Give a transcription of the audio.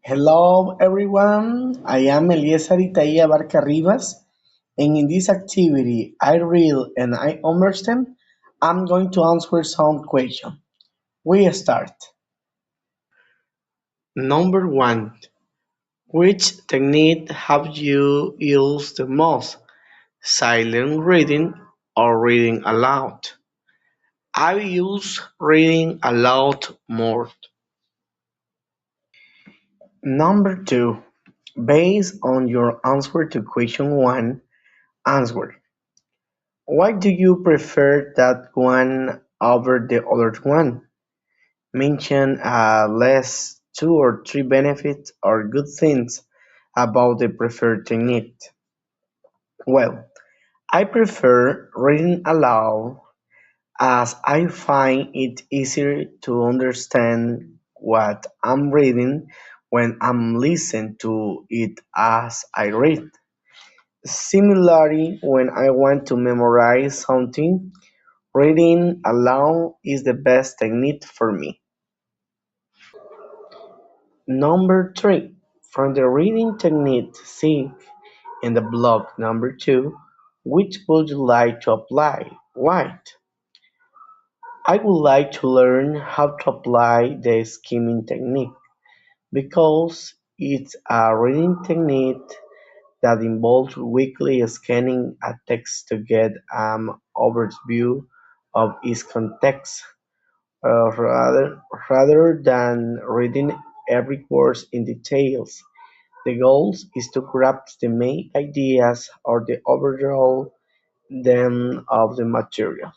Hello everyone, I am Eliezer Itaía Barca Rivas, and in this activity I read and I understand, I'm going to answer some questions. We start. Number one, which technique have you used the most? Silent reading or reading aloud? I use reading aloud more. Number two, based on your answer to question one, answer. Why do you prefer that one over the other one? Mention less two or three benefits or good things about the preferred technique. Well, I prefer reading aloud as I find it easier to understand what I'm reading when I'm listening to it as I read. Similarly, when I want to memorize something, reading aloud is the best technique for me. Number three, from the reading technique see in the blog number two, which would you like to apply? Why? I would like to learn how to apply the skimming technique because it's a reading technique that involves weekly scanning a text to get an overview of its context. Rather than reading every word in details, the goal is to grasp the main ideas or the overall theme of the material.